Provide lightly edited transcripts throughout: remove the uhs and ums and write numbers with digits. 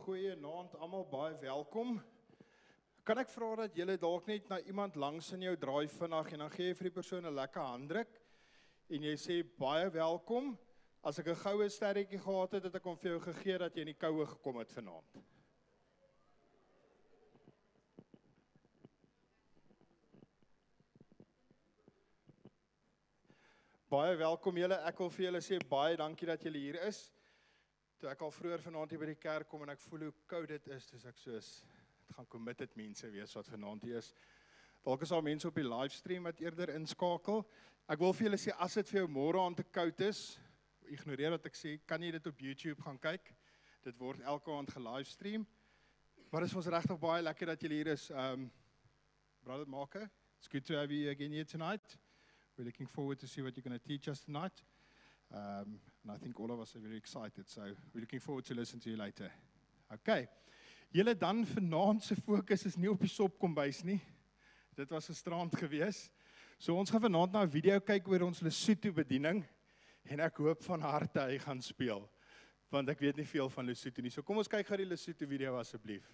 Goeienaand almal, baie welkom. Kan ek vra dat julle dalk net na iemand langs in jou draai vinnig en dan gee jy vir die persoon 'n lekker handdruk en jy sê baie welkom. As ek 'n goue sterretjie gehad het, het ek hom vir jou gegee dat jy in die koue gekom het vanaand. Baie welkom julle. Ek wil vir julle sê baie dankie dat julle hier is. Toe ek al vroeër vanaand hier by die kerk kom en ek voel hoe koud dit is, dis ek soos, het gaan committed mense wees wat vanaand hier is. Dalk is daar mense op die livestream wat eerder inskakel. Ek wil vir julle sê, as dit vir jou môre aan te koud is, ignoreer wat ek sê, kan jy dit op YouTube gaan kyk. Dit word elke aand gelivestream. Maar dit is ons regtig baie lekker dat julle hier is. Brother Marko, it's good to have you again here tonight. We're looking forward to see what you're going to teach us tonight. And I think all of us are very excited, so we're looking forward to listen to you later. Okay, julle dan vanaand se fokus is nie op die sopkombuis nie. Dit was gisterand gewees. So ons gaan vanaand na 'n video kyk oor ons Lesotho bediening en ek hoop van harte hy gaan speel, want ek weet nie veel van Lesotho nie. So kom ons kyk gou die Lesotho video asseblief.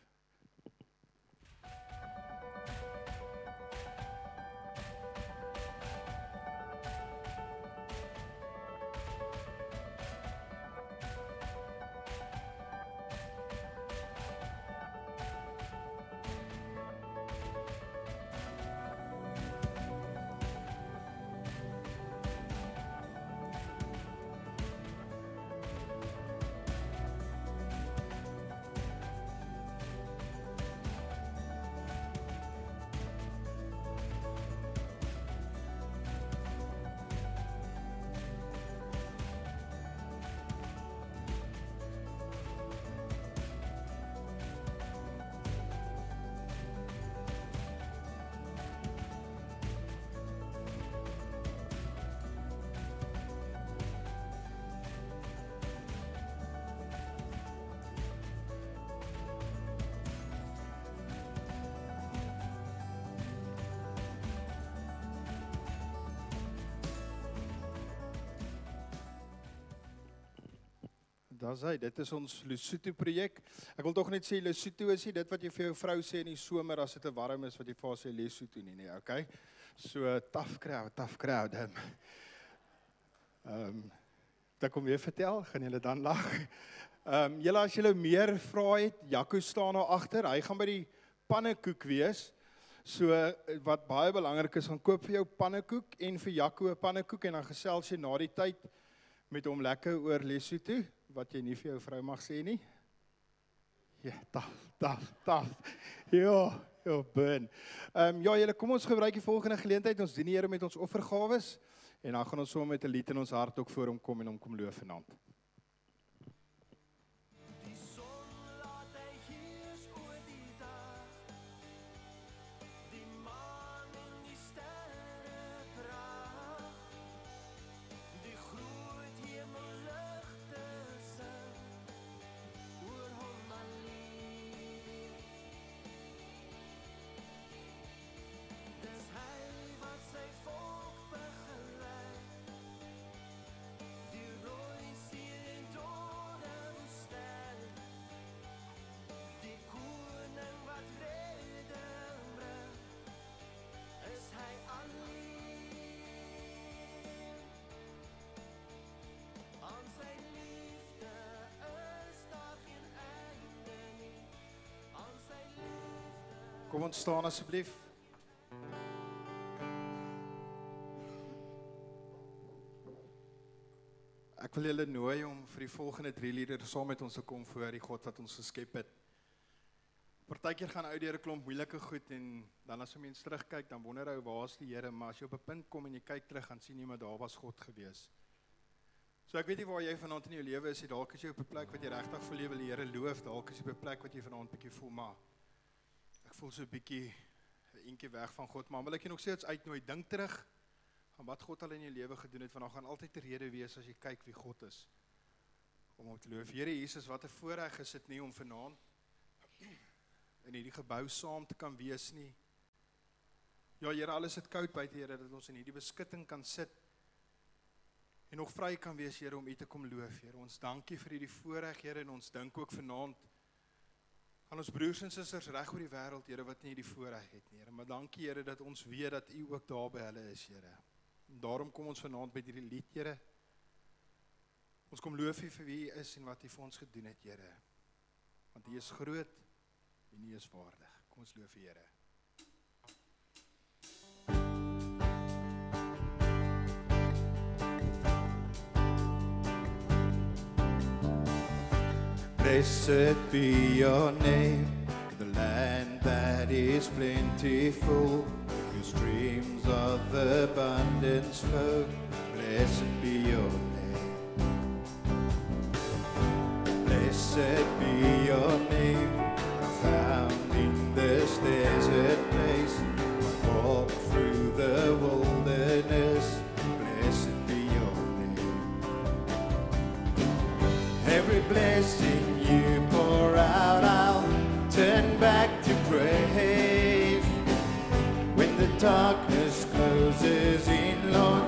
Daar's hy, dit is ons Lesotho projek. Ek wil tog net sê Lesotho is nie dit wat jy vir jou vrou sê in die somer as dit te warm is wat jy vir haar sê Lesotho nie, okay? So tough crowd. Dat kom weer vertel, gaan julle dan lag. Julle as julle meer vrae het, Jaco staan daar agter. Hy gaan by die pannekoek wees. So wat baie belangrik is, gaan koop vir jou pannekoek en vir Jaco 'n pannekoek en dan gesels jy na die tyd met hom lekker oor Lesotho, wat jy nie vir jou vrou mag sê nie. Ja, tough. Ja, burn. Ja, julle, kom ons gebruik die volgende geleentheid. Ons dien die Here met ons offergawes en dan gaan ons sommer met 'n lied in ons hart ook voor hom kom en hom kom loof vanaand. Kom ons staan asseblief. Ek wil julle nooi om vir die volgende 3 liedere saam met ons te kom voor die God wat ons geskep het. Partykeer gaan ou deur 'n klomp moeilike goed en dan as 'n mens terugkyk, dan wonder ou waar is die Here, maar as jy op 'n punt kom en jy kyk terug, dan sien jy maar daar was God gewees. So ek weet nie waar jy vanaand in jou lewe is, dalk is jy op 'n plek wat jy regtig voel jy wil die Here loof, dalk is jy op 'n plek wat jy vanaand bietjie voel maar ek voel so 'n bietjie eentjie weg van God, maar wil ek jy nog steeds uitnooi, dink terug aan wat God al in jou lewe gedoen het, want daar gaan altyd 'n rede wees as jy kyk wie God is, om hom te loof. Here Jesus, wat 'n voorreg is dit nie om vanaand in hierdie gebou saam te kan wees nie. Ja, Here, al is dit koud buite, Here, dat ons in hierdie beskutting kan sit en nog vry kan wees, Here, om U te kom loof, Here. Ons dankie vir hierdie voorreg, Here, en ons dink ook vanaand Aan ons broers en susters reg oor die wêreld, Here, wat nie die voorreg het nie, Here. Maar dankie, Here, dat ons weet dat U ook daar by hulle is, Here. En daarom kom ons vanaand met hierdie lied, Here. Ons kom loof U vir wie U is en wat U vir ons gedoen het, Here. Want U is groot en U is waardig. Kom ons loof U, Here. Blessed be your name, the land that is plentiful, your streams of abundance flow. Blessed be your name. Blessed be your name, found in this desert place. Walk through the wilderness. Blessed be your name. Every blessing you pour out, I'll turn back to praise. When the darkness closes in, Lord,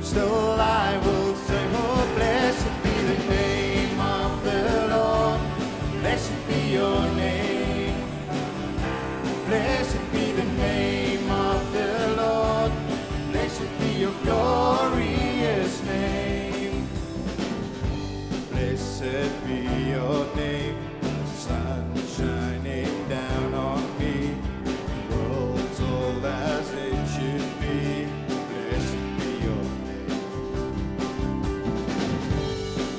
still I will say, oh, blessed be the name of the Lord. Blessed be your name. Blessed be the name of the Lord. Blessed be your glorious name. Blessed be your name. Sun shining down on me. The world's all as it should be. Blessed be your name.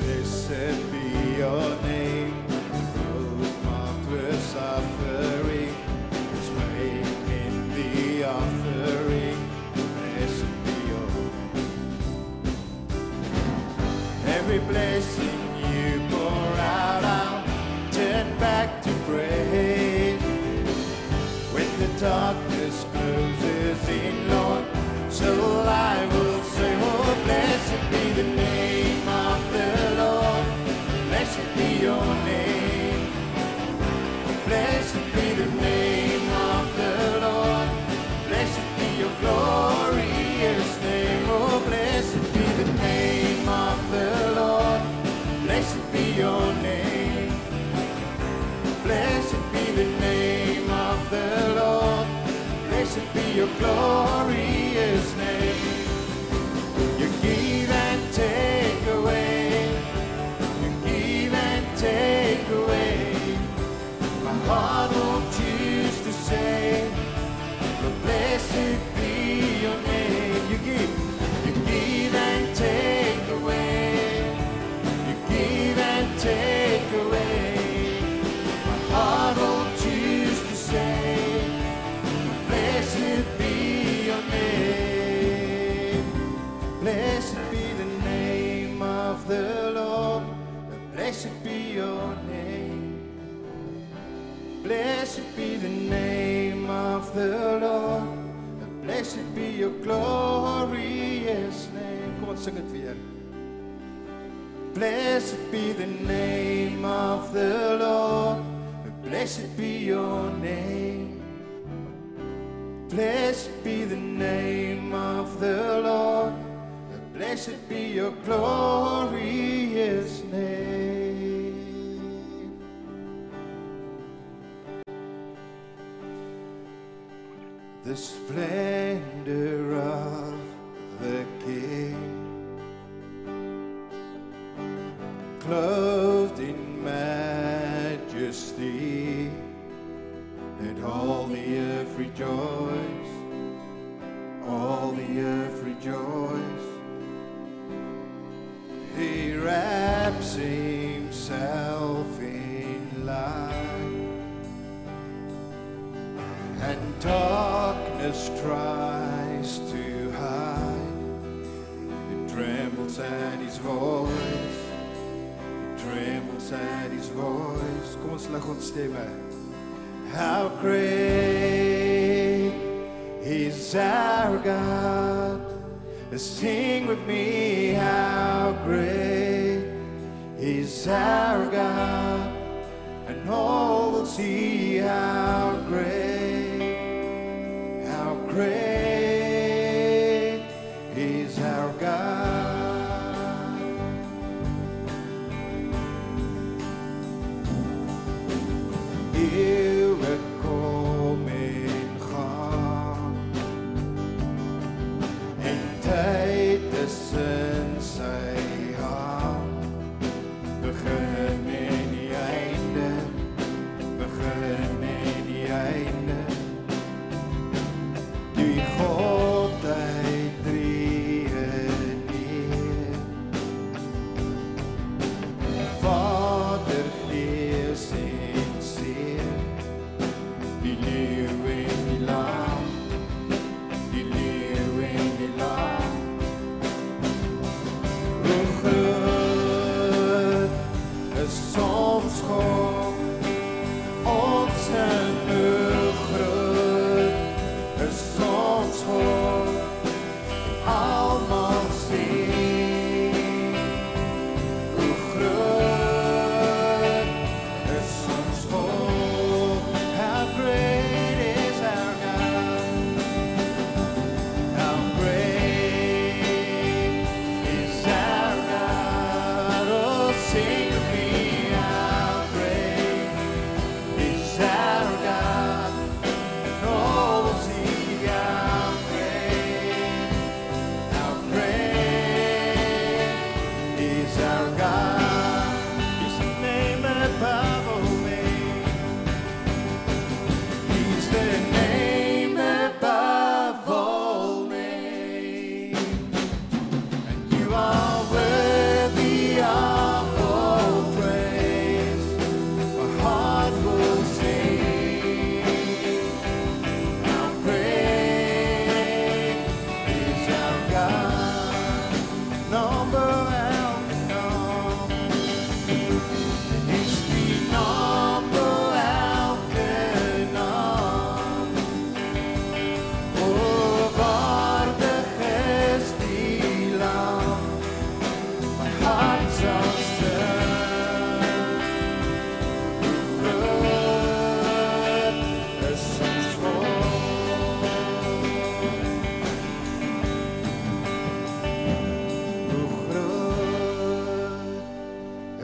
Blessed be your name. The road marked with suffering is weighing in the offering. Blessed be your name. Every blessing you pour out, I'll turn back to praise. When the darkness closes in, Lord, so I will say, oh, blessed be the name of the Lord. Blessed be your name. Blessed be the name of the Lord. Blessed be your glorious name. Oh, blessed be the name of the Lord. Blessed be your name. Blessed be the name of the Lord. Blessed be your glorious name. You give and take away. You give and take away. My heart won't choose to say, but blessed be your name. You give and take away. You give and take away. My heart won't choose to say, blessed be your name. Blessed be the name of the Lord. Blessed be your name. Blessed be the name of the Lord. Blessed be your glorious name. Kom ons sing dit weer. Blessed be the name of the Lord. Blessed be your name. Blessed be the name of the Lord. Blessed be your glorious name. The splendor of the King, clothed in majesty, let all the earth rejoice, all the earth rejoice. He wraps himself in light, and darkness tries to hide. It trembles at his voice. It trembles at his voice. Kom ons lig ons stemme. How great is our God. Sing with me, how great is our God. And all will see how great is our God. Yeah.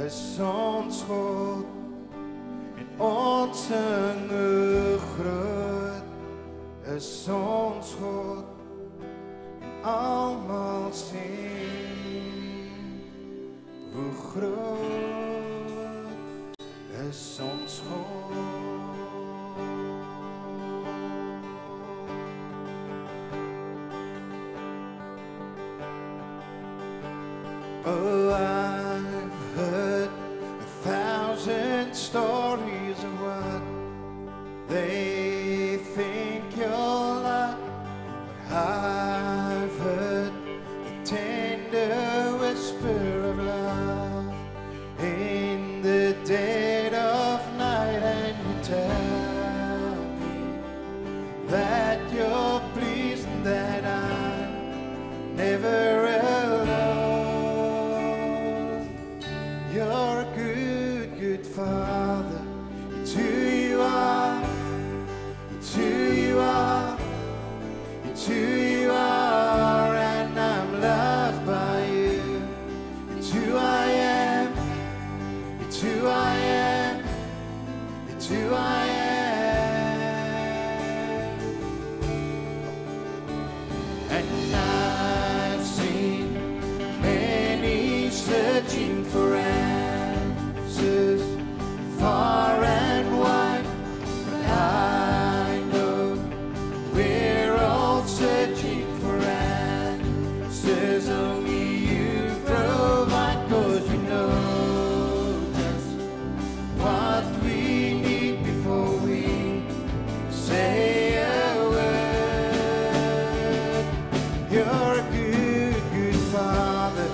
is ons God en ons sing hoe groot is ons God en almal sing hoe groot is ons God. Oh, I've heard 1,000 stories of what they think you're like, but I've heard the tender whisper of love in the dead of night, and you tell me that you're pleased and that I'm never alone. You're a good, good Father. It's who you are. It's who you are. It's who you are, and I'm loved by you. It's who I am. It's who I am. It's who I am. And I've seen many searching for answers far and wide, but I know we're all searching for answers only you provide, 'cause you know just what we need before we say a word. You're a good, good Father.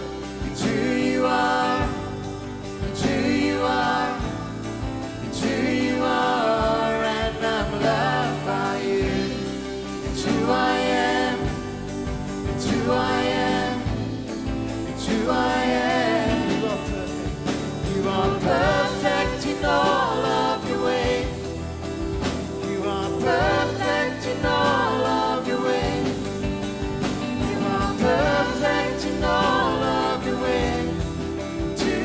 It's who you are. It's who you are. It's who you are, and I'm loved by you. It's who I am. It's who I am. It's who I am. You are perfect. You are perfect in all of your ways. You are perfect in all of your ways. You are perfect in all of your ways to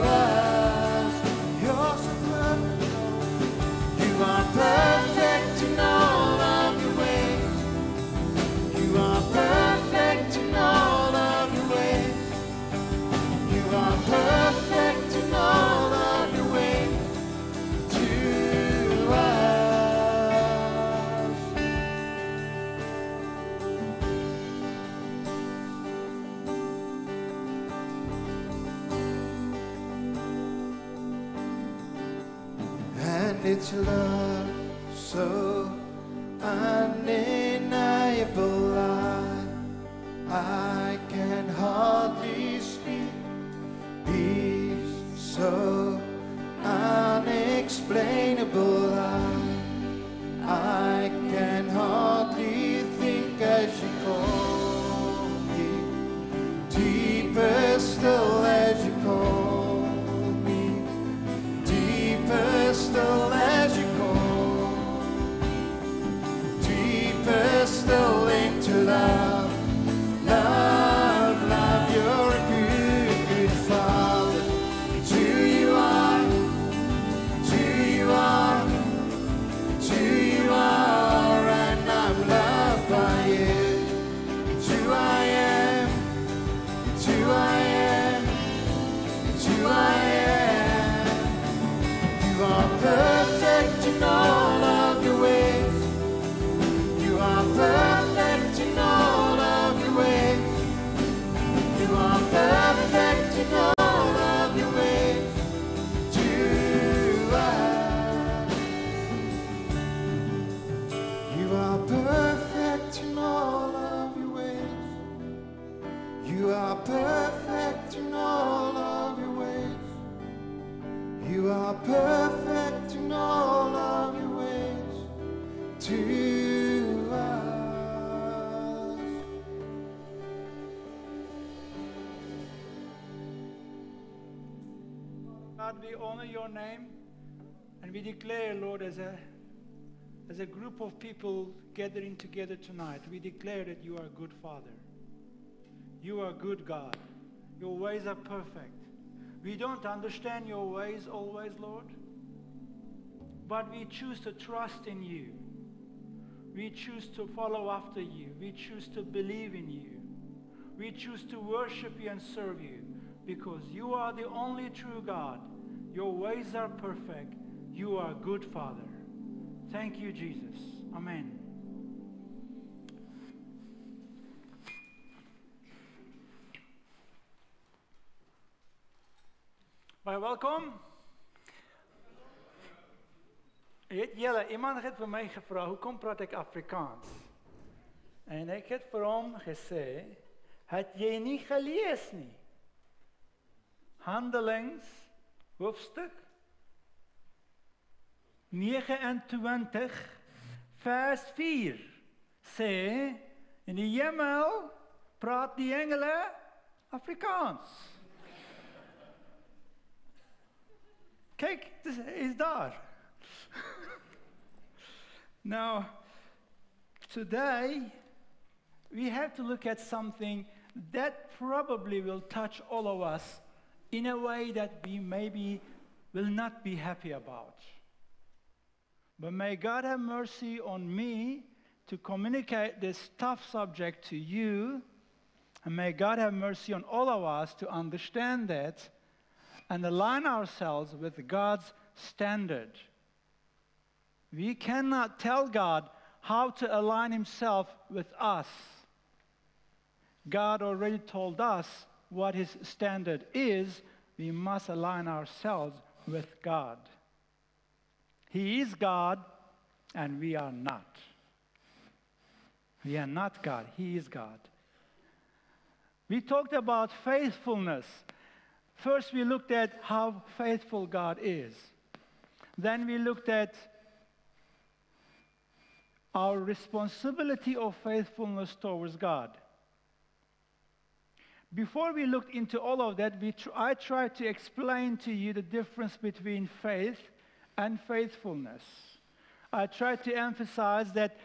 us. You're so perfect. You are perfect in all of your ways. You are perfect in all of your ways. You are perfect in all of your ways to us. And it's love so undeniable, I can hardly speak. Peace so unexplainable, I can hardly think as you call me. Deeper still as you call me. Deeper still as you call. Deeper still into love. Love, love, you're a good, good Father. It's who you are. It's who you are. It's who you are, and I'm loved by you. It's who I am. It's who I am. It's who I am. You are perfect in all of your ways. You are perfect in all of your ways. You are perfect in all of your ways to us. You are perfect in all of your ways. You are perfect in all of your ways. You are perfect in all of your ways to us. God, we honor your name and we declare, Lord, as a group of people gathering together tonight, we declare that you are a good Father. You are a good God. Your ways are perfect. We don't understand your ways always, Lord, but we choose to trust in you. We choose to follow after you. We choose to believe in you. We choose to worship you and serve you because you are the only true God. Your ways are perfect. You are a good Father. Thank you, Jesus. Amen. Baie welkom. Iemand het vir my gevra, hoekom praat ek Afrikaans? En ek het vir hom gesê, het jy nie gelees nie? Handelings, hoofstuk 29, vers 4, sê, in die hemel praat die engele Afrikaans. Kijk, het is daar. Now, today, we have to look at something that probably will touch all of us in a way that we maybe will not be happy about. But may God have mercy on me to communicate this tough subject to you, and may God have mercy on all of us to understand that and align ourselves with God's standard. We cannot tell God how to align himself with us. God already told us what his standard is. We must align ourselves with God. He is God, and we are not. We are not God. He is God. We talked about faithfulness. First, we looked at how faithful God is. Then we looked at our responsibility of faithfulness towards God. Before we looked into all of that, I tried to explain to you the difference between faith and faithfulness. I tried to emphasize that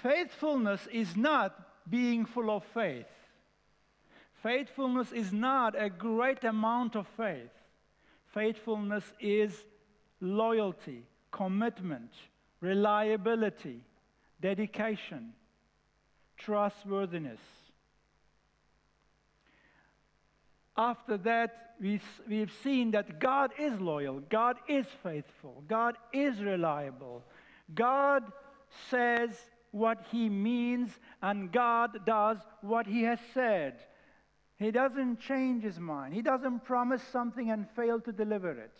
faithfulness is not being full of faith. Faithfulness is not a great amount of faith. Faithfulness is loyalty, commitment, reliability, dedication, trustworthiness. After that, we've seen that God is loyal, God is faithful, God is reliable. God says what he means, and God does what he has said. He doesn't change his mind. He doesn't promise something and fail to deliver it.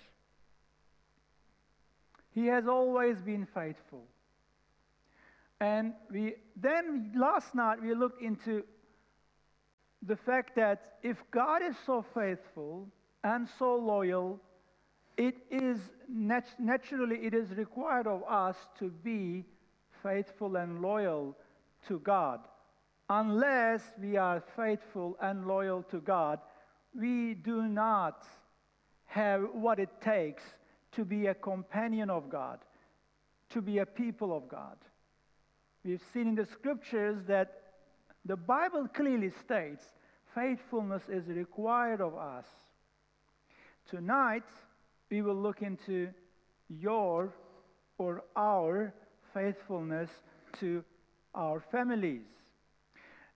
He has always been faithful. And last night we looked into the fact that if God is so faithful and so loyal, it is naturally required of us to be faithful and loyal to God. Unless we are faithful and loyal to God, we do not have what it takes to be a companion of God, to be a people of God. We've seen in the scriptures that the Bible clearly states faithfulness is required of us. Tonight, we will look into your or our faithfulness to our families.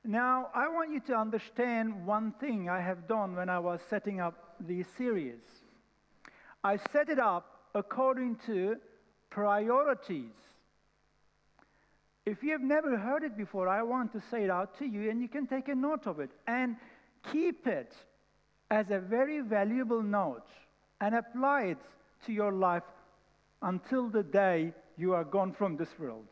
Now, I want you to understand one thing I have done when I was setting up this series. I set it up according to priorities. If you have never heard it before, I want to say it out to you, and you can take a note of it and keep it as a very valuable note and apply it to your life until the day you are gone from this world.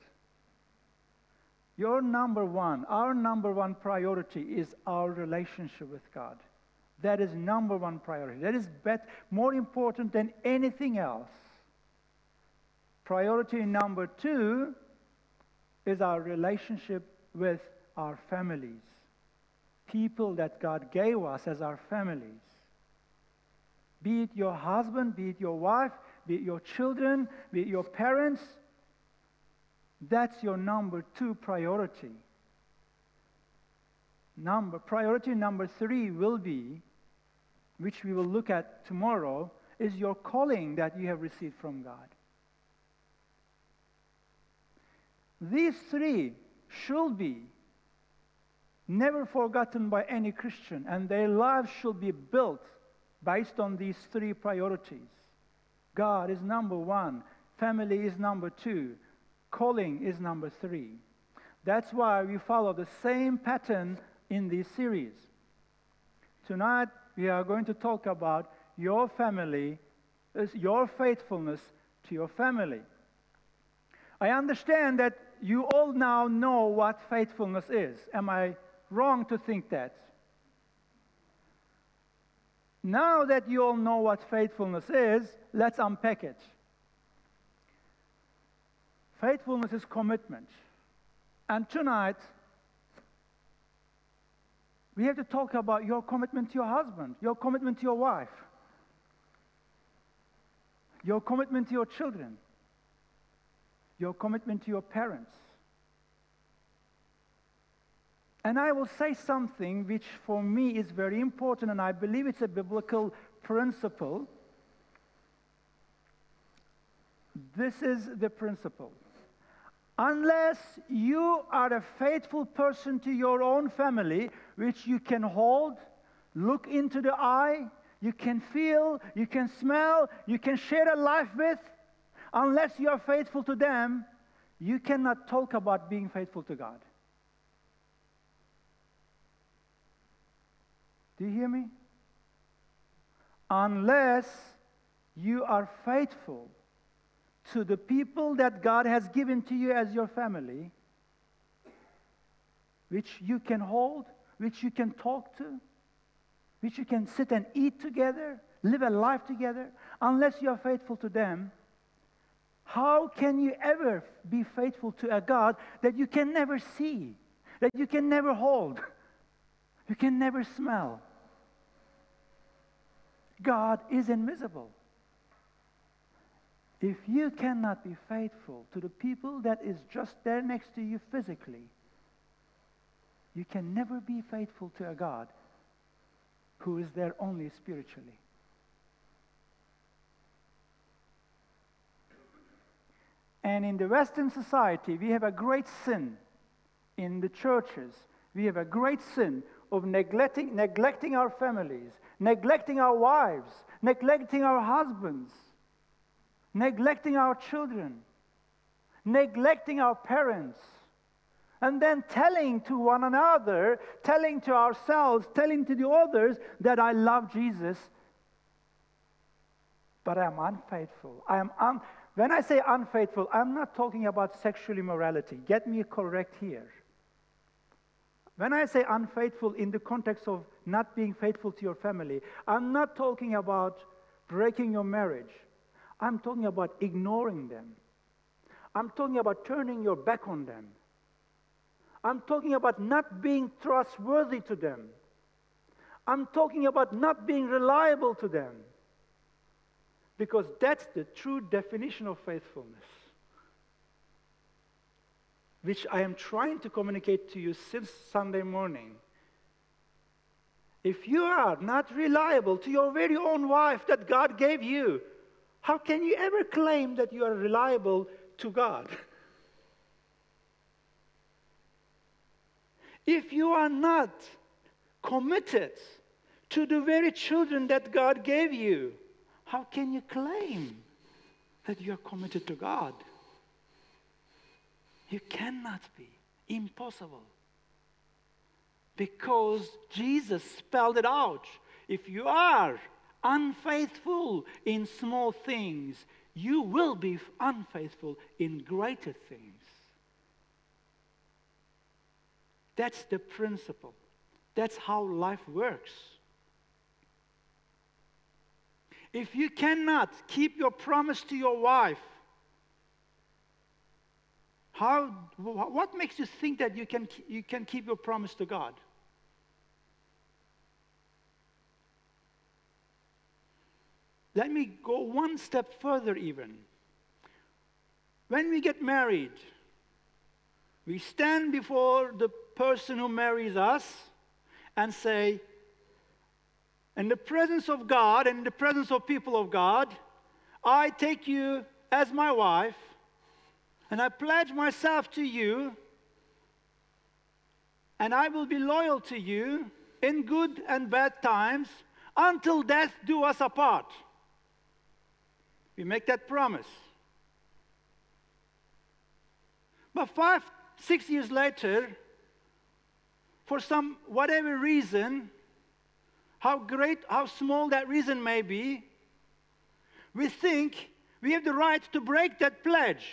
Our number one priority is our relationship with God. That is number one priority. That is more important than anything else. Priority number two is our relationship with our families. People that God gave us as our families. Be it your husband, be it your wife, be it your children, be it your parents. That's your number two priority. Priority number three will be which we will look at tomorrow, is your calling that you have received from God. These three should be never forgotten by any Christian, and their lives should be built based on these three priorities. God is number one, family is number two, calling is number three. That's why we follow the same pattern in this series. Tonight, we are going to talk about your family, your faithfulness to your family. I understand that you all now know what faithfulness is. Am I wrong to think that? Now that you all know what faithfulness is, let's unpack it. Faithfulness is commitment. And tonight, we have to talk about your commitment to your husband, your commitment to your wife, your commitment to your children, your commitment to your parents. And I will say something which for me is very important, and I believe it's a biblical principle. This is the principle. Unless you are a faithful person to your own family, which you can hold, look into the eye, you can feel, you can smell, you can share a life with, unless you are faithful to them, you cannot talk about being faithful to God. Do you hear me? Unless you are faithful to the people that God has given to you as your family, which you can hold, which you can talk to, which you can sit and eat together, live a life together, unless you are faithful to them, how can you ever be faithful to a God that you can never see, that you can never hold, you can never smell? God is invisible. If you cannot be faithful to the people that is just there next to you physically, you can never be faithful to a God who is there only spiritually. And in the Western society, we have a great sin in the churches. We have a great sin of neglecting our families, neglecting our wives, neglecting our husbands, neglecting our children, neglecting our parents, and then telling to one another, telling to ourselves, telling to the others that I love Jesus, but I am unfaithful. When I say unfaithful, I'm not talking about sexual immorality. Get me correct here. When I say unfaithful in the context of not being faithful to your family, I'm not talking about breaking your marriage. I'm talking about ignoring them. I'm talking about turning your back on them. I'm talking about not being trustworthy to them. I'm talking about not being reliable to them. Because that's the true definition of faithfulness, which I am trying to communicate to you since Sunday morning. If you are not reliable to your very own wife that God gave you, how can you ever claim that you are reliable to God? If you are not committed to the very children that God gave you, how can you claim that you are committed to God? You cannot be. Impossible. Because Jesus spelled it out. If you are unfaithful in small things, you will be unfaithful in greater things. That's the principle. That's how life works. If you cannot keep your promise to your wife, what makes you think that you can keep your promise to God? Let me go one step further even. When we get married, we stand before the person who marries us and say, in the presence of God and in the presence of people of God, I take you as my wife, and I pledge myself to you, and I will be loyal to you in good and bad times until death do us apart. We make that promise. But 5, 6 years later, for some whatever reason, how great, how small that reason may be, we think we have the right to break that pledge.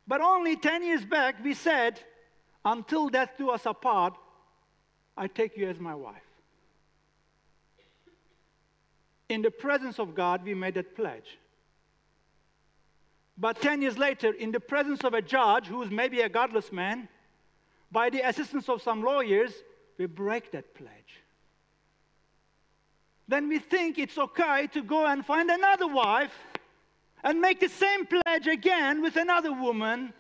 But only 10 years back, we said, until death do us apart, I take you as my wife. In the presence of God, we made that pledge. But 10 years later, in the presence of a judge who is maybe a godless man, by the assistance of some lawyers, we break that pledge. Then we think it's okay to go and find another wife and make the same pledge again with another woman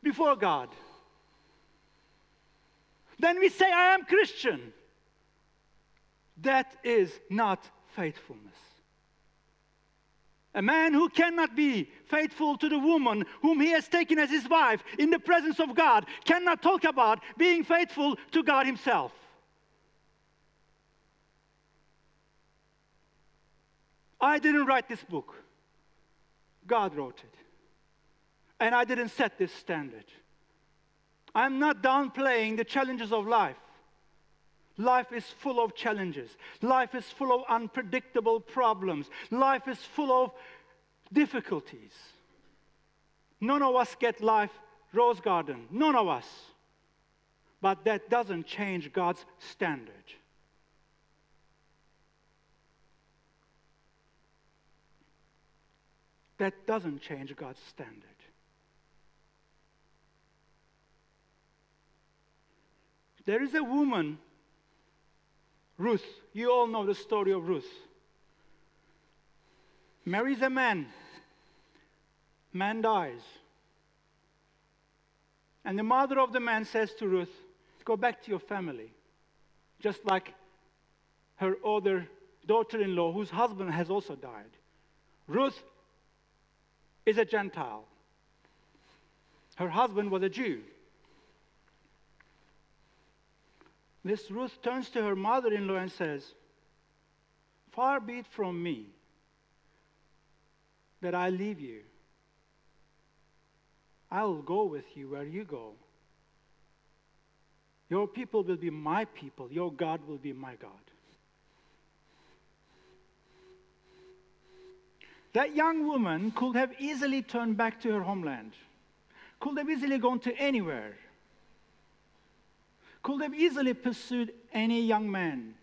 before God. Then we say, I am Christian. That is not faithfulness. A man who cannot be faithful to the woman whom he has taken as his wife in the presence of God cannot talk about being faithful to God himself. I didn't write this book. God wrote it. And I didn't set this standard. I'm not downplaying the challenges of life. Life is full of challenges. Life is full of unpredictable problems. Life is full of difficulties. None of us get life rose garden. None of us. But that doesn't change God's standard. That doesn't change God's standard. There is a woman, Ruth. You all know the story of Ruth. Marries a man. Man dies. And the mother of the man says to Ruth, go back to your family. Just like her other daughter-in-law, whose husband has also died. Ruth is a Gentile. Her husband was a Jew. This Ruth turns to her mother-in-law and says, far be it from me that I leave you. I will go with you where you go. Your people will be my people. Your God will be my God. That young woman could have easily turned back to her homeland. Could have easily gone to anywhere. Could have easily pursued any young man.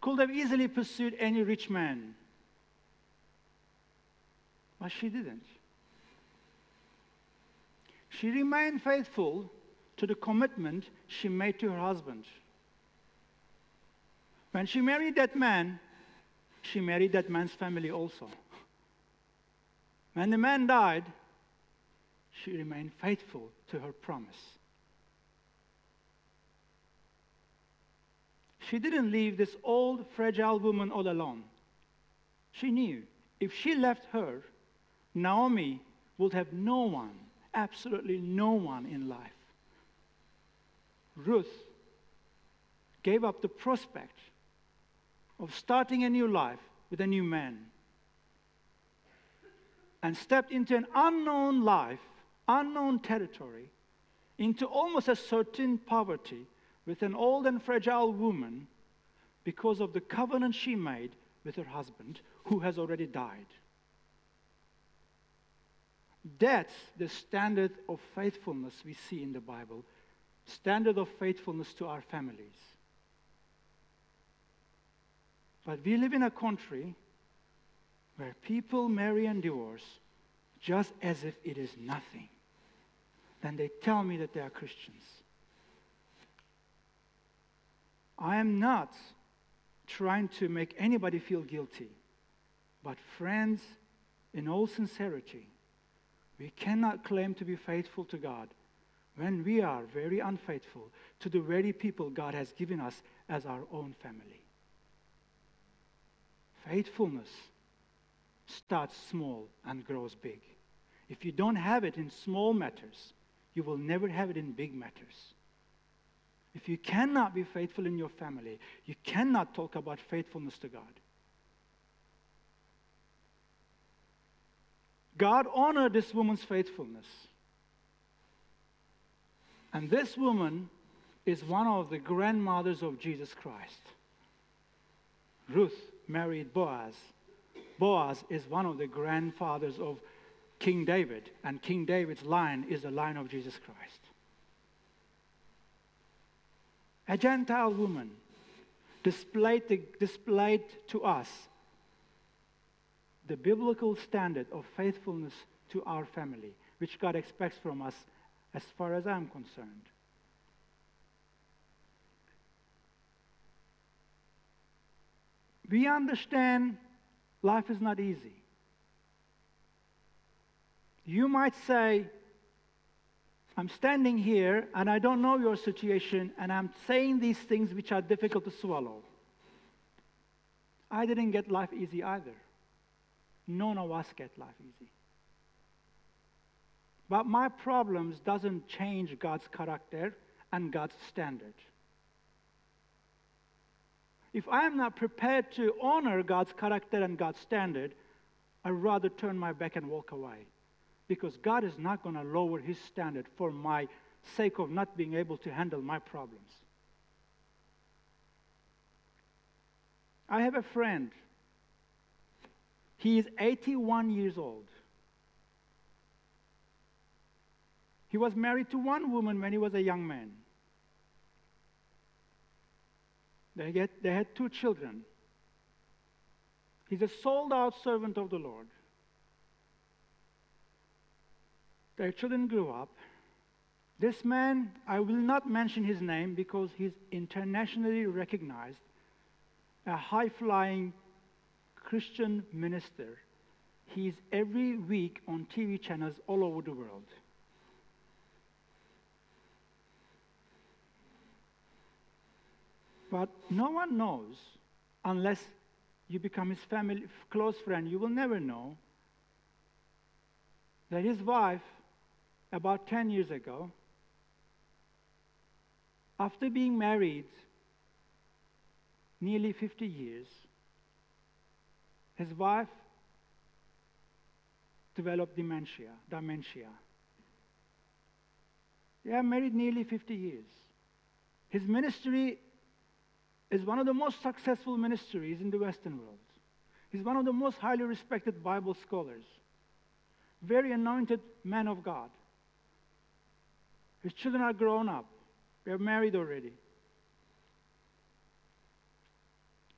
Could have easily pursued any rich man. But she didn't. She remained faithful to the commitment she made to her husband. When she married that man, she married that man's family also. When the man died, she remained faithful to her promise. She didn't leave this old, fragile woman all alone. She knew if she left her, Naomi would have no one, absolutely no one in life. Ruth gave up the prospect of starting a new life with a new man and stepped into an unknown life, unknown territory, into almost a certain poverty with an old and fragile woman because of the covenant she made with her husband who has already died. That's the standard of faithfulness we see in the Bible. Standard of faithfulness to our families. But we live in a country where people marry and divorce just as if it is nothing. Then they tell me that they are Christians. I am not trying to make anybody feel guilty. But friends, in all sincerity, we cannot claim to be faithful to God when we are very unfaithful to the very people God has given us as our own family. Faithfulness starts small and grows big. If you don't have it in small matters, you will never have it in big matters. If you cannot be faithful in your family, you cannot talk about faithfulness to God. God honored this woman's faithfulness. And this woman is one of the grandmothers of Jesus Christ. Ruth married Boaz. Boaz is one of the grandfathers of King David, and King David's line is the line of Jesus Christ. A Gentile woman displayed to us the biblical standard of faithfulness to our family, which God expects from us as far as I'm concerned. We understand life is not easy. You might say, I'm standing here and I don't know your situation and I'm saying these things which are difficult to swallow. I didn't get life easy either. None of us get life easy. But my problems doesn't change God's character and God's standard. If I am not prepared to honor God's character and God's standard, I'd rather turn my back and walk away. Because God is not going to lower His standard for my sake of not being able to handle my problems. I have a friend. He is 81 years old. He was married to one woman when he was a young man. They had 2 children. He's a sold-out servant of the Lord. Their children grew up. This man, I will not mention his name because he's internationally recognized, a high-flying Christian minister. He's every week on TV channels all over the world. But no one knows, unless you become his family, close friend, you will never know that his wife, about 10 years ago, after being married nearly 50 years, his wife developed dementia. They are married nearly 50 years. His ministry is one of the most successful ministries in the Western world. He's one of the most highly respected Bible scholars. Very anointed man of God. His children are grown up. They're married already.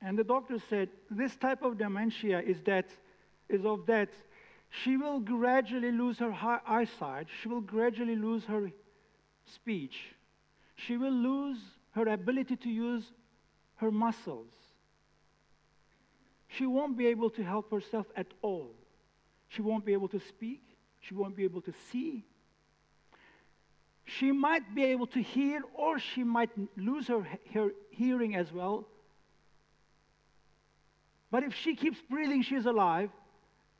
And the doctor said, this type of dementia is of that she will gradually lose her eyesight. She will gradually lose her speech. She will lose her ability to use her muscles. She won't be able to help herself at all. She won't be able to speak. She won't be able to see. She might be able to hear, or she might lose her hearing as well. But if she keeps breathing, she's alive,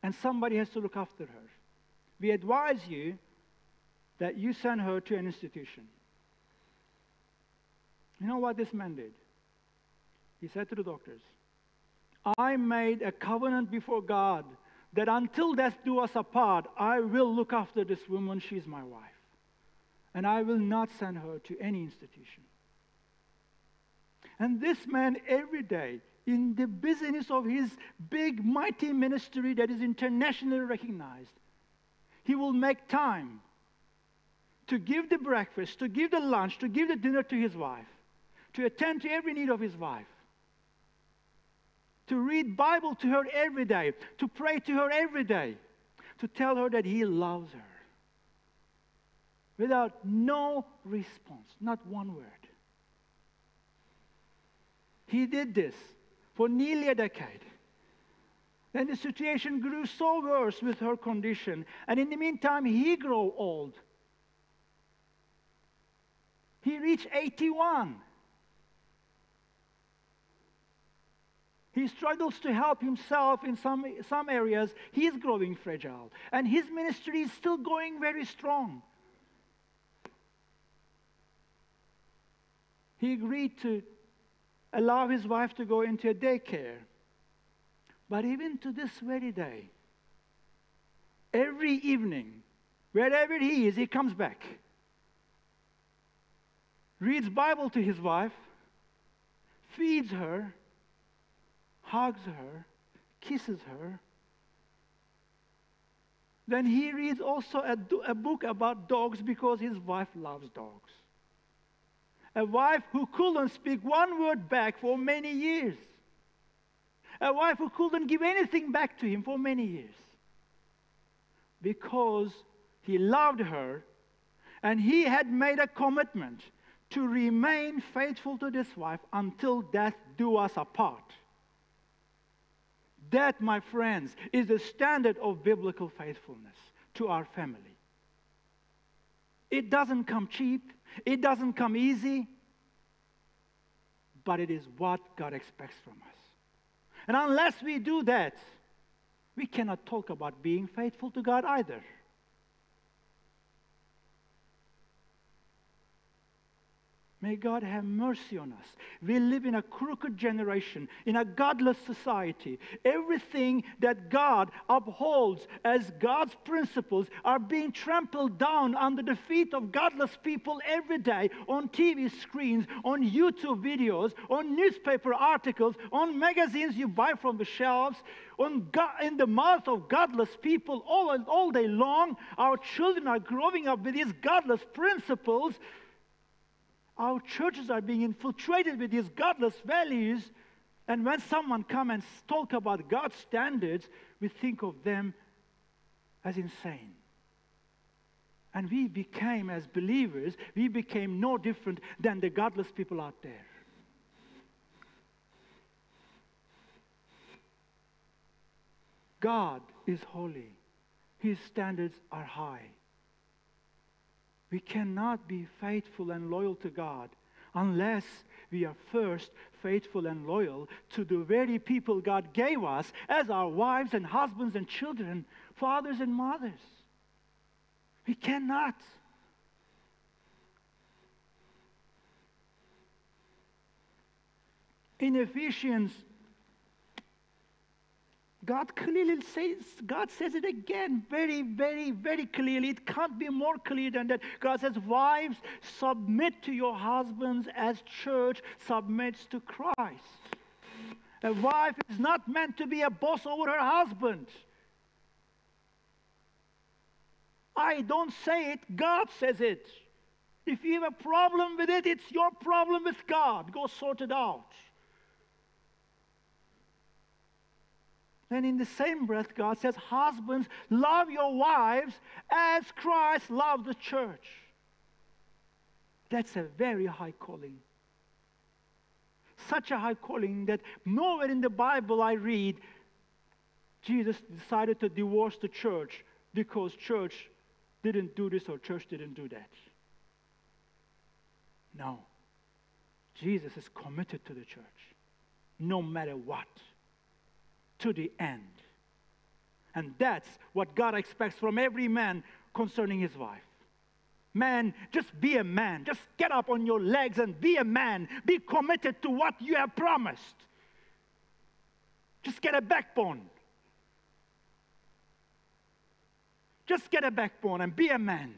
and somebody has to look after her. We advise you that you send her to an institution. You know what this man did? He said to the doctors, I made a covenant before God that until death do us apart, I will look after this woman. She's my wife. And I will not send her to any institution. And this man every day, in the business of his big, mighty ministry that is internationally recognized, he will make time to give the breakfast, to give the lunch, to give the dinner to his wife, to attend to every need of his wife, to read Bible to her every day, to pray to her every day, to tell her that he loves her. Without no response, not one word. He did this for nearly a decade. Then the situation grew so worse with her condition, and in the meantime, he grew old. He reached 81. He struggles to help himself in some areas. He's growing fragile. And his ministry is still going very strong. He agreed to allow his wife to go into a daycare. But even to this very day, every evening, wherever he is, he comes back. Reads Bible to his wife, feeds her, hugs her, kisses her. Then he reads also a book about dogs because his wife loves dogs. A wife who couldn't speak one word back for many years. A wife who couldn't give anything back to him for many years. Because he loved her and he had made a commitment to remain faithful to this wife until death do us apart. That, my friends, is the standard of biblical faithfulness to our family. It doesn't come cheap. It doesn't come easy. But it is what God expects from us. And unless we do that, we cannot talk about being faithful to God either. May God have mercy on us. We live in a crooked generation, in a godless society. Everything that God upholds as God's principles are being trampled down under the feet of godless people every day on TV screens, on YouTube videos, on newspaper articles, on magazines you buy from the shelves, in the mouth of godless people all day long. Our children are growing up with these godless principles. Our churches are being infiltrated with these godless values. And when someone comes and talk about God's standards, we think of them as insane. And we became, as believers, we became no different than the godless people out there. God is holy. His standards are high. We cannot be faithful and loyal to God unless we are first faithful and loyal to the very people God gave us as our wives and husbands and children, fathers and mothers. We cannot. In Ephesians, God says it again very, very, very clearly. It can't be more clear than that. God says, wives, submit to your husbands as church submits to Christ. A wife is not meant to be a boss over her husband. I don't say it, God says it. If you have a problem with it, it's your problem with God. Go sort it out. Then in the same breath, God says, husbands, love your wives as Christ loved the church. That's a very high calling. Such a high calling that nowhere in the Bible I read, Jesus decided to divorce the church because church didn't do this or church didn't do that. No. Jesus is committed to the church, no matter what. To the end. And that's what God expects from every man concerning his wife. Man, just be a man. Just get up on your legs and be a man. Be committed to what you have promised. Just get a backbone. Just get a backbone and be a man.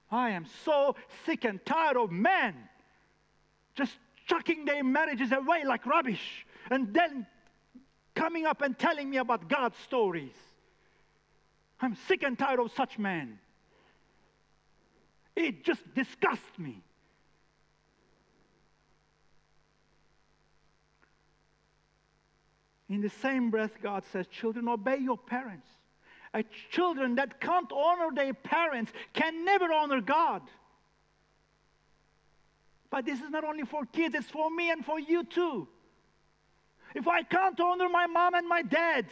I am so sick and tired of men just chucking their marriages away like rubbish and then coming up and telling me about God's stories. I'm sick and tired of such men. It just disgusts me. In the same breath, God says, children, obey your parents. Children that can't honor their parents can never honor God. But this is not only for kids, it's for me and for you too. If I can't honor my mom and my dad,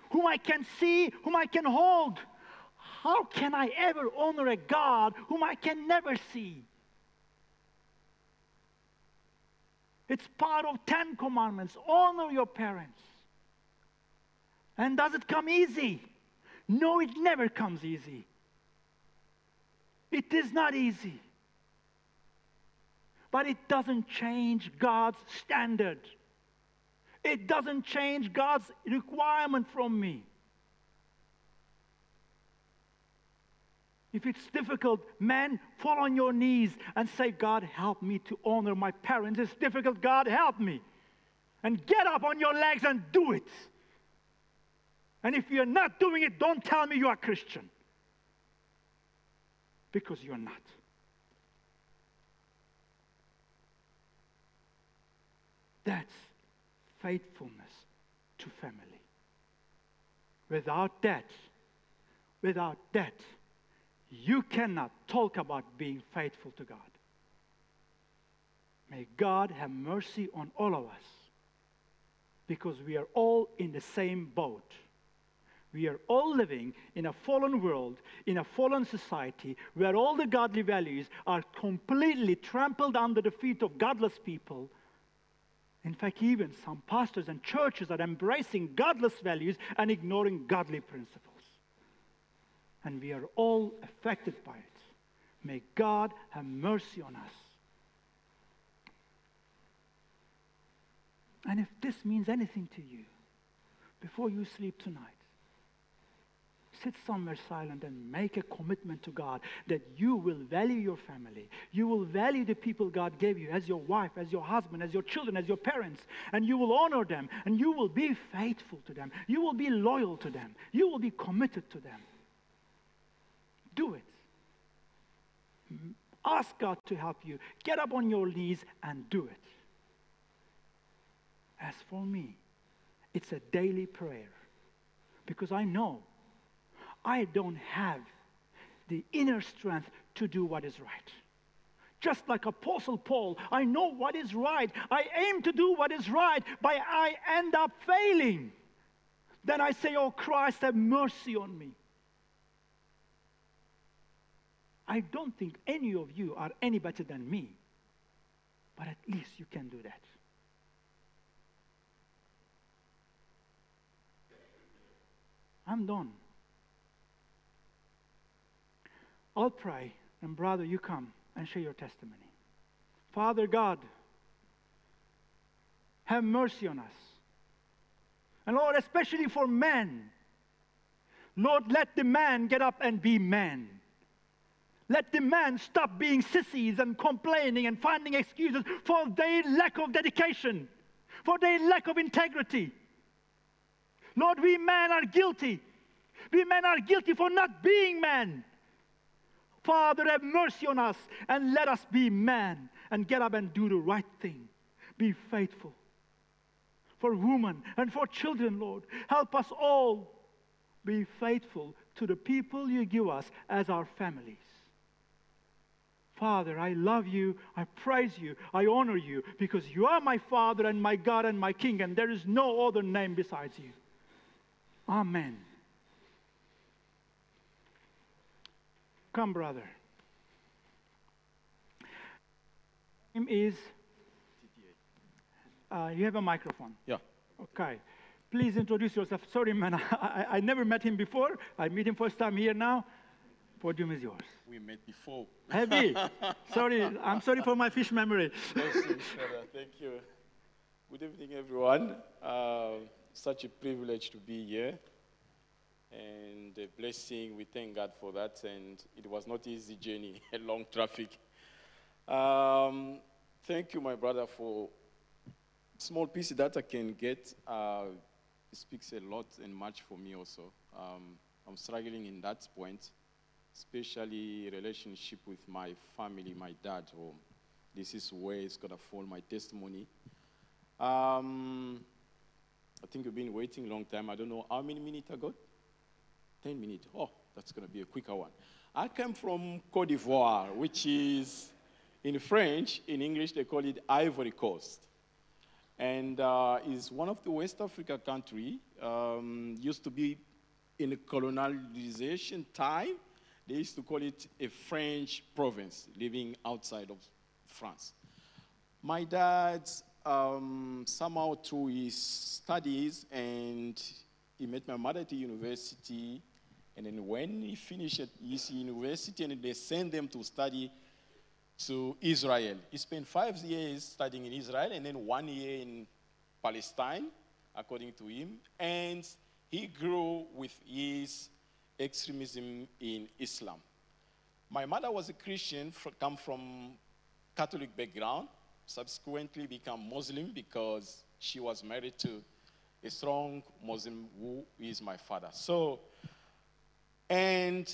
whom I can see, whom I can hold, how can I ever honor a God whom I can never see? It's part of 10 commandments. Honor your parents. And does it come easy? No, it never comes easy. It is not easy. But it doesn't change God's standard. It doesn't change God's requirement from me. If it's difficult, man, fall on your knees and say, God, help me to honor my parents. It's difficult, God, help me. And get up on your legs and do it. And if you're not doing it, don't tell me you are Christian. Because you're not. That's faithfulness to family. Without that, you cannot talk about being faithful to God. May God have mercy on all of us, because we are all in the same boat. We are all living in a fallen world, in a fallen society, where all the godly values are completely trampled under the feet of godless people. In fact, even some pastors and churches are embracing godless values and ignoring godly principles. And we are all affected by it. May God have mercy on us. And if this means anything to you, before you sleep tonight, sit somewhere silent and make a commitment to God that you will value your family. You will value the people God gave you as your wife, as your husband, as your children, as your parents. And you will honor them. And you will be faithful to them. You will be loyal to them. You will be committed to them. Do it. Ask God to help you. Get up on your knees and do it. As for me, it's a daily prayer. Because I know I don't have the inner strength to do what is right. Just like Apostle Paul, I know what is right. I aim to do what is right, but I end up failing. Then I say, oh Christ, have mercy on me. I don't think any of you are any better than me, but at least you can do that. I'm done. I'll pray, and brother, you come and share your testimony. Father God, have mercy on us. And Lord, especially for men, Lord, let the man get up and be man. Let the man stop being sissies and complaining and finding excuses for their lack of dedication, for their lack of integrity. Lord, we men are guilty. We men are guilty for not being men. Father, have mercy on us and let us be men and get up and do the right thing. Be faithful. For women and for children, Lord, help us all be faithful to the people you give us as our families. Father, I love you, I praise you, I honor you, because you are my Father and my God and my King, and there is no other name besides you. Amen. Come, brother. Name is... you have a microphone? Yeah. Okay. Please introduce yourself. Sorry, man, I never met him before. I meet him first time here now. Podium is yours. We met before. Have we? Sorry, I'm sorry for my fish memory. Thank you. Good evening, everyone. Such a privilege to be here. And a blessing, we thank God for that. And it was not an easy journey, a long traffic. Thank you, my brother, for small piece that I can get. It speaks a lot and much for me also. I'm struggling in that point, especially relationship with my family, my dad home. This is where it's going to fall my testimony. I think we've been waiting a long time. I don't know how many minutes ago? 10 minutes. Oh, that's going to be a quicker one. I came from Côte d'Ivoire, which is, in French, in English, they call it Ivory Coast. And is one of the West Africa country, used to be in colonization time, they used to call it a French province, living outside of France. My dad, somehow through his studies, and he met my mother at the university, and then when he finished at his university, and they sent them to study to Israel. He spent 5 years studying in Israel, and then 1 year in Palestine, according to him, and he grew with his extremism in Islam. My mother was a Christian, come from Catholic background, subsequently became Muslim because she was married to a strong Muslim who is my father. So, and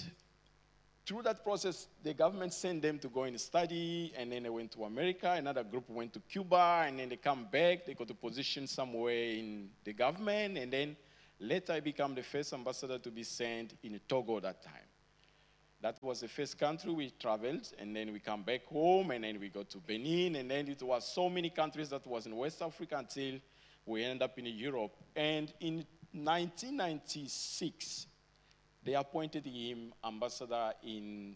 through that process, the government sent them to go and study, and then they went to America. Another group went to Cuba, and then they come back. They got a position somewhere in the government, and then later I became the first ambassador to be sent in Togo that time. That was the first country we traveled, and then we come back home, and then we go to Benin, and then it was so many countries that was in West Africa until we ended up in Europe. And in 1996, they appointed him ambassador in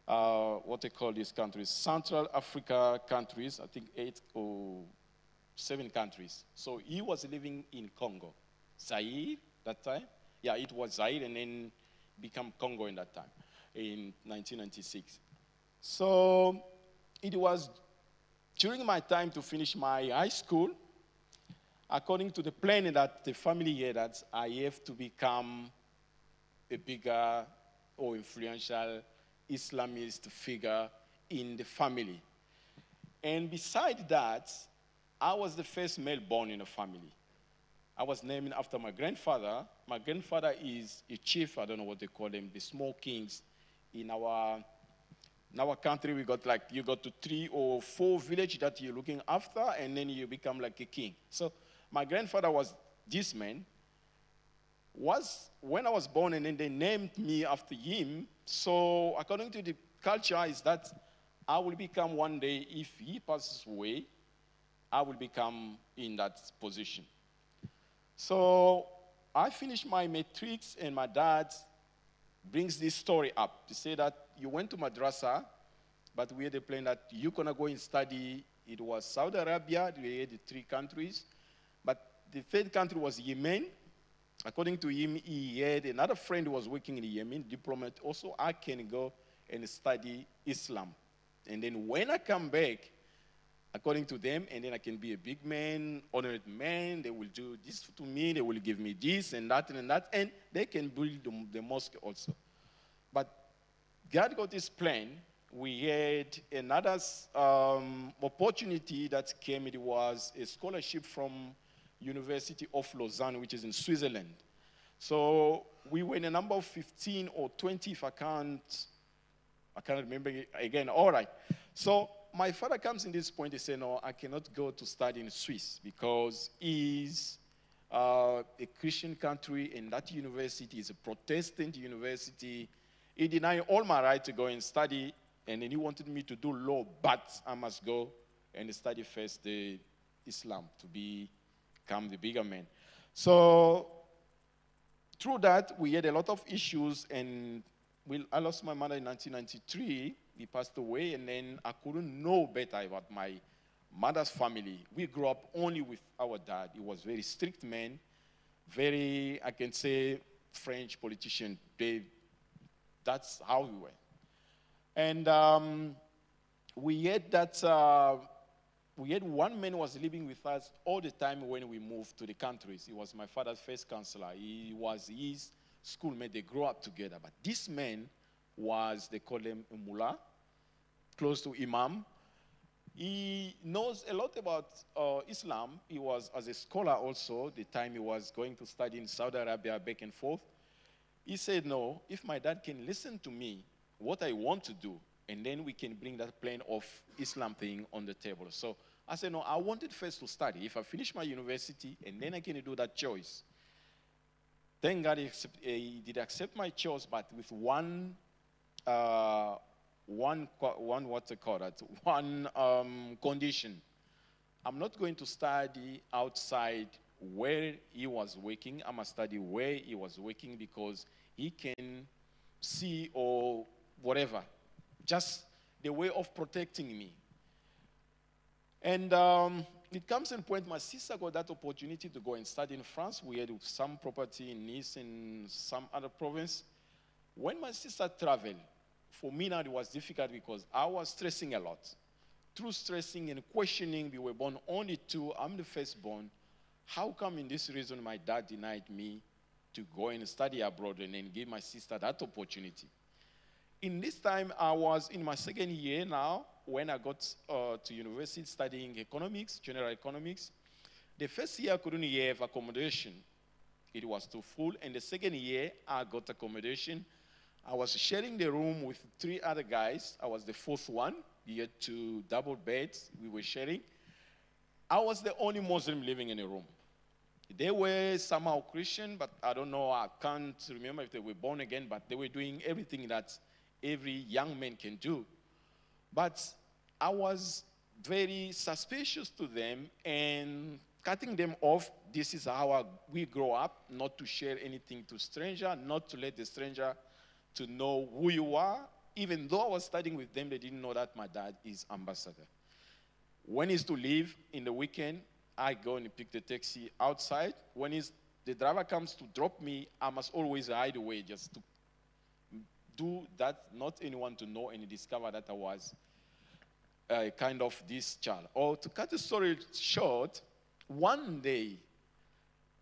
what they call these countries, Central Africa countries, I think 8 or 7 countries. So he was living in Congo. Zaire, that time. Yeah, it was Zaire, and then became Congo in that time, in 1996. So it was during my time to finish my high school, according to the plan that the family had, that I have to become a bigger or influential Islamist figure in the family. And beside that, I was the first male born in the family. I was named after my grandfather. My grandfather is a chief, I don't know what they call them, the small kings. In our country, we got like, you got to 3 or 4 villages that you're looking after, and then you become like a king. So my grandfather was this man. When I was born, and then they named me after him. So according to the culture is that I will become one day, if he passes away, I will become in that position. So I finished my matrix, and my dad brings this story up to say that you went to madrasa, but we had a plan that you're going to go and study. It was Saudi Arabia, we had the 3 countries, but the 3rd country was Yemen. According to him, he had another friend who was working in Yemen, diplomat also. I can go and study Islam. And then when I come back, according to them, and then I can be a big man, honored man. They will do this to me. They will give me this and that, and they can build the mosque also. But God got his plan. We had another opportunity that came. It was a scholarship from University of Lausanne, which is in Switzerland. So we were in a number of 15 or 20, if I can't remember it again. All right. So my father comes in this point, he said, no, I cannot go to study in Swiss because it's a Christian country, and that university is a Protestant university. He denied all my right to go and study, and then he wanted me to do law, but I must go and study first the Islam to become the bigger man. So through that, we had a lot of issues, and I lost my mother in 1993. He passed away, and then I couldn't know better about my mother's family. We grew up only with our dad. He was a very strict man, very, I can say, French politician. That's how we were. And we had one man who was living with us all the time when we moved to the countries. He was my father's first counselor. He was his schoolmate. They grew up together. But this man was, they call him a mullah, close to imam. He knows a lot about Islam. He was, as a scholar also, the time he was going to study in Saudi Arabia, back and forth. He said, no, if my dad can listen to me, what I want to do, and then we can bring that plan of Islam thing on the table. So I said, no, I wanted first to study. If I finish my university, and then I can do that choice. Thank God he did accept my choice, but with one condition. I'm not going to study outside where he was working. I must study where he was working because he can see or whatever. Just the way of protecting me. And it comes to a point my sister got that opportunity to go and study in France. We had some property in Nice and some other province. When my sister traveled, for me now it was difficult because I was stressing a lot. Through stressing and questioning, we were born only two. I'm the firstborn. How come in this reason my dad denied me to go and study abroad and then give my sister that opportunity? In this time, I was in my second year now when I got to university studying economics, general economics. The first year I couldn't have accommodation. It was too full. And the second year, I got accommodation. I was sharing the room with 3 other guys. I was the fourth one. We had 2 double beds we were sharing. I was the only Muslim living in a room. They were somehow Christian, but I don't know, I can't remember if they were born again, but they were doing everything that every young man can do. But I was very suspicious to them and cutting them off. This is how we grow up, not to share anything to stranger, not to let the stranger to know who you are. Even though I was studying with them, they didn't know that my dad is ambassador. When he's to leave in the weekend, I go and pick the taxi outside. When the driver comes to drop me, I must always hide away just to do that, not anyone to know and discover that I was kind of this child. Or to cut the story short, one day,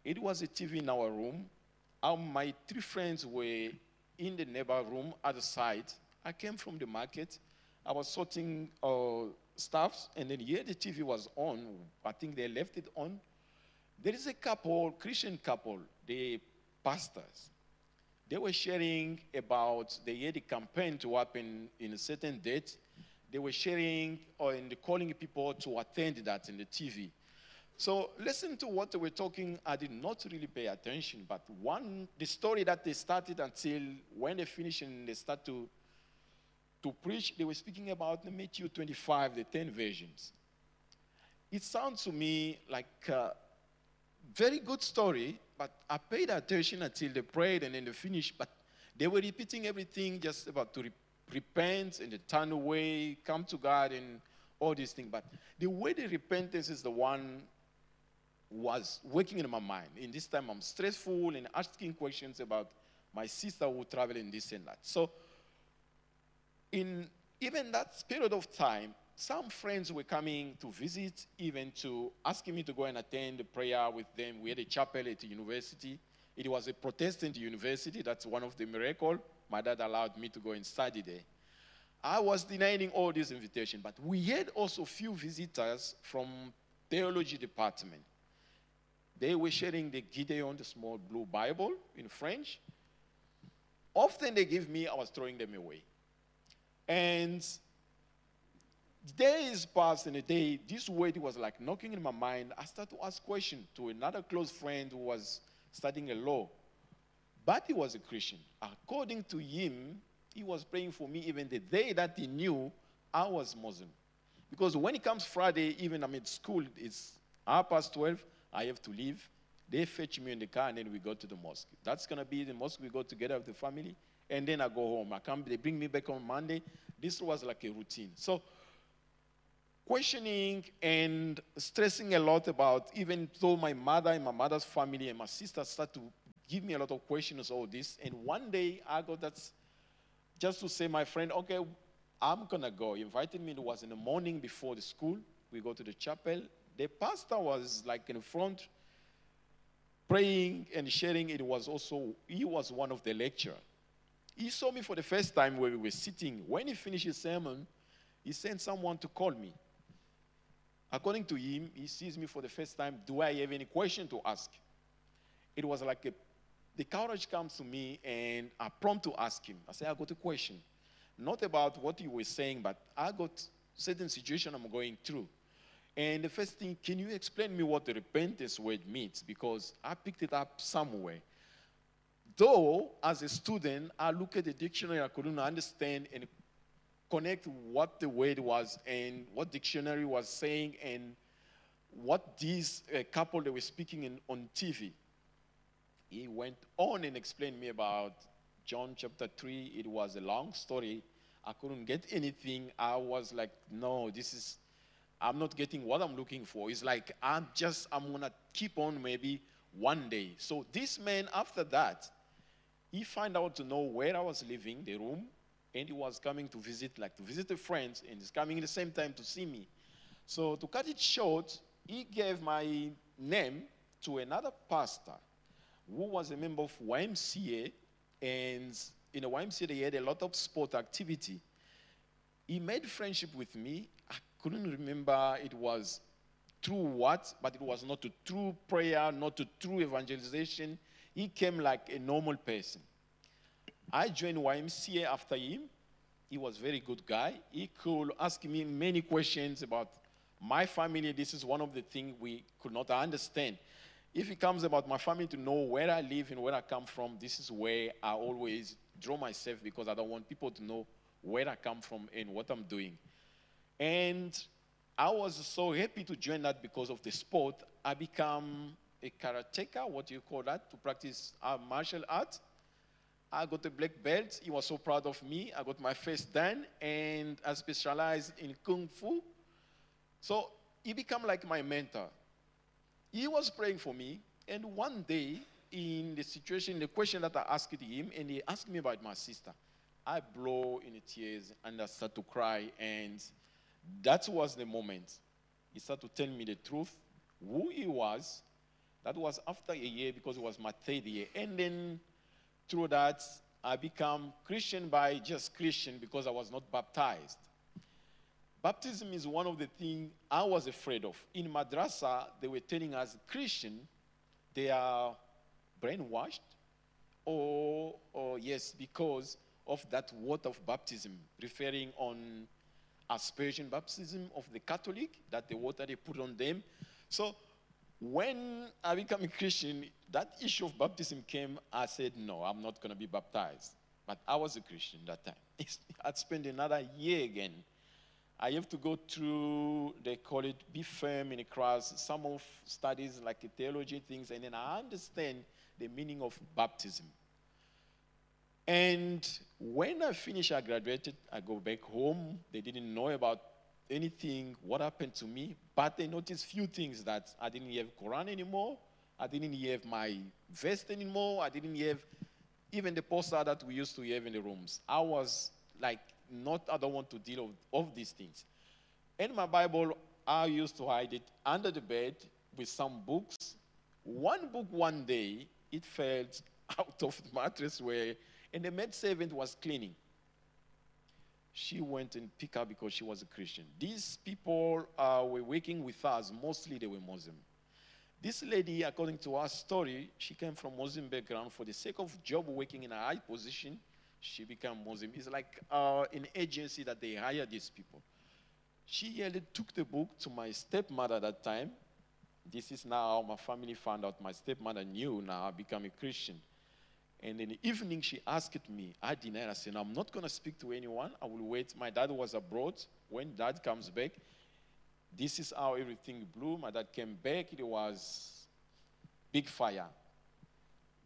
it was a TV in our room. My 3 friends were in the neighbor room at the side. I came from the market. I was sorting stuff, and then here the TV was on. I think they left it on. There is a couple, Christian couple, the pastors. They were sharing about the year the campaign to happen in a certain date. They were sharing and calling people to attend that in the TV. So listen to what they were talking. I did not really pay attention, but the story that they started until when they finished and they start to preach, they were speaking about Matthew 25, the 10 versions. It sounds to me like a very good story, but I paid attention until they prayed and then they finished. But they were repeating everything just about to repent and turn away, come to God and all these things. But the way the repentance is the one was working in my mind. In this time, I'm stressful and asking questions about my sister who traveled in this and that. So in even that period of time, some friends were coming to visit, even to asking me to go and attend the prayer with them. We had a chapel at the university. It was a Protestant university. That's one of the miracles. My dad allowed me to go and study there. I was denying all these invitations, but we had also few visitors from theology department. They were sharing the Gideon, the small blue Bible in French. Often they give me, I was throwing them away. And days passed and a day, this word was like knocking in my mind. I started to ask questions to another close friend who was studying a law. But he was a Christian. According to him, he was praying for me even the day that he knew I was Muslim. Because when it comes Friday, even I'm at school, it's 12:30, I have to leave. They fetch me in the car and then we go to the mosque. That's going to be the mosque we go together with the family. And then I go home. They bring me back on Monday. This was like a routine. So questioning and stressing a lot about, even though my mother and my mother's family and my sister start to give me a lot of questions, all this. And one day I got that just to say, my friend, okay, I'm going to go. He invited me. It was in the morning before the school. We go to the chapel. The pastor was like in front praying and sharing. He was one of the lecturers. He saw me for the first time where we were sitting. When he finished his sermon, he sent someone to call me. According to him, he sees me for the first time. Do I have any question to ask? It was like the courage comes to me and I prompt to ask him. I say, I got a question. Not about what he was saying, but I got certain situation I'm going through. And the first thing, can you explain me what the repentance word means? Because I picked it up somewhere. Though, as a student, I look at the dictionary, I couldn't understand and connect what the word was and what dictionary was saying and what this couple they were speaking on TV. He went on and explained me about John chapter 3. It was a long story. I couldn't get anything. I was like, no, I'm not getting what I'm looking for. It's like, I'm going to keep on maybe one day. So this man, after that, he found out to know where I was living, the room, and he was coming to visit a friend, and he's coming at the same time to see me. So to cut it short, he gave my name to another pastor who was a member of YMCA, and in the YMCA they had a lot of sport activity. He made friendship with me. I couldn't remember it was through what, but it was not a true prayer, not a true evangelization. He came like a normal person. I joined YMCA after him. He was a very good guy. He could ask me many questions about my family. This is one of the things we could not understand. If it comes about my family, to know where I live and where I come from, this is where I always draw myself, because I don't want people to know where I come from and what I'm doing. And I was so happy to join that because of the sport. I become a karateka, what do you call that, to practice martial art. I got a black belt. He was so proud of me. I got my first dan, and I specialized in kung fu. So he became like my mentor. He was praying for me, and one day, in the situation, the question that I asked him, and he asked me about my sister, I blow in tears, and I started to cry, and that was the moment. He started to tell me the truth, who he was. That was after a year, because it was my third year. And then, through that, I became Christian by just Christian, because I was not baptized. Baptism is one of the things I was afraid of. In madrasa, they were telling us Christian, they are brainwashed, or yes, because of that word of baptism, referring on aspersion baptism of the Catholic, that the water they put on them. So when I became a Christian, that issue of baptism came. I said, no, I'm not going to be baptized. But I was a Christian that time. I'd spend another year again. I have to go through, they call it, be firm in a class, some of studies like theology things, and then I understand the meaning of baptism. And when I finished, I graduated, I go back home. They didn't know about anything, what happened to me, but they noticed few things, that I didn't have Quran anymore, I didn't have my vest anymore, I didn't have even the poster that we used to have in the rooms. I was like, I don't want to deal with these things. In my Bible, I used to hide it under the bed with some books. One book one day, it fell out of the mattress and the maid servant was cleaning. She went and picked up because she was a Christian. These people were working with us. Mostly they were Muslim. This lady, according to our story, she came from Muslim background. For the sake of job working in a high position, she became Muslim. It's like an agency that they hire these people. She took the book to my stepmother that time. This is now how my family found out. My stepmother knew now I became a Christian. And in the evening, she asked me. I denied. I said, no, I'm not going to speak to anyone. I will wait. My dad was abroad. When dad comes back, this is how everything blew. My dad came back. It was big fire.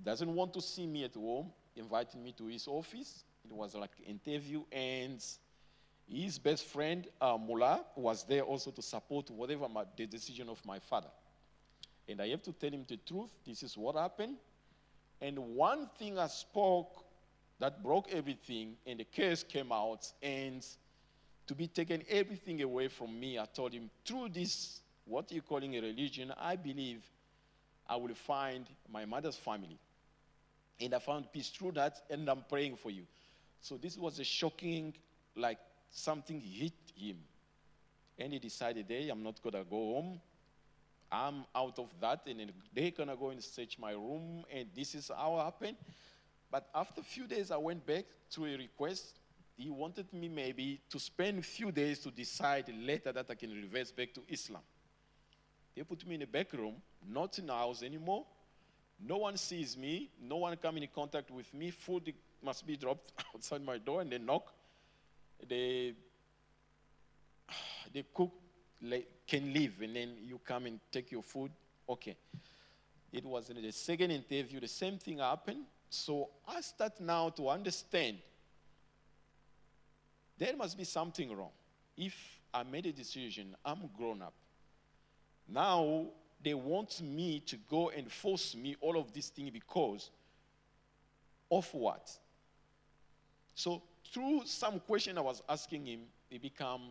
Doesn't want to see me at home. Invited me to his office. It was like an interview. And his best friend, Mullah, was there also to support whatever the decision of my father. And I have to tell him the truth. This is what happened. And one thing I spoke that broke everything, and the case came out, and to be taken everything away from me, I told him, through this, what you're calling a religion, I believe I will find my mother's family. And I found peace through that, and I'm praying for you. So this was a shocking, like something hit him. And he decided, hey, I'm not going to go home. I'm out of that, and then they're going to go and search my room, and this is how it happened. But after a few days, I went back to a request. He wanted me maybe to spend a few days to decide later that I can reverse back to Islam. They put me in a back room, not in the house anymore. No one sees me. No one come in contact with me. Food must be dropped outside my door, and they knock. They cook can leave, and then you come and take your food. Okay. It was in the second interview, the same thing happened. So I start now to understand there must be something wrong. If I made a decision, I'm grown up. Now they want me to go and force me all of these things because of what? So through some question I was asking him, it became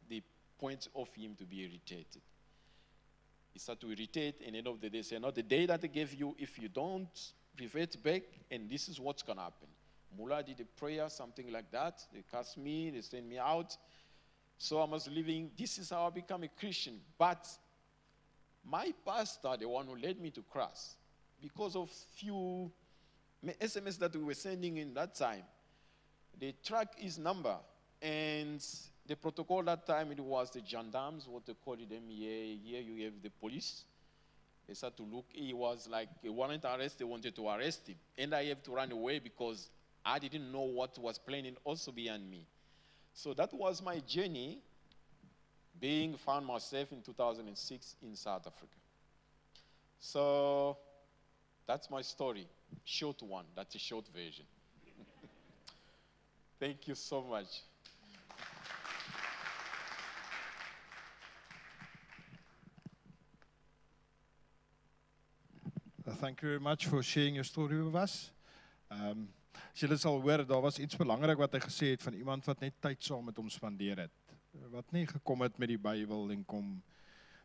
the point of him to be irritated. He started to irritate, and at the end of the day, say, no, the day that I gave you, if you don't revert back, and this is what's going to happen. Mullah did a prayer, something like that. They cast me, they sent me out. So I was living, this is how I become a Christian. But my pastor, the one who led me to Christ, because of few SMS that we were sending in that time, they tracked his number, and the protocol that time, it was the gendarmes, what they called them here you have the police. They started to look, he was like a warrant arrest, they wanted to arrest him. And I have to run away because I didn't know what was planning also behind me. So that was my journey, found myself in 2006 in South Africa. So that's my story, short one, that's a short version. Thank you so much. Thank you very much for sharing your story with us. As julle sal hoor, daar was iets belangrik wat hy gesê het van iemand wat net tyd saam met hom spandeer het. Wat nie gekom het met die Bybel en kom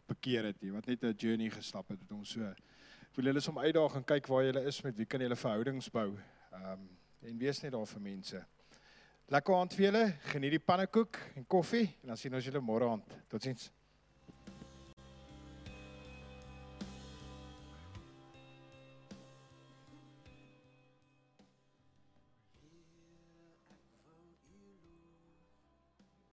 bekeer het nie, wat net 'n journey gestap het met hom. So, ek wil julle som uitdaag en kyk waar julle is, met wie kan julle verhoudings bou. En wees net daar vir mense. Lekker aand vir julle, geniet die pannekoek en koffie en dan sien ons julle môre aand. Totsiens.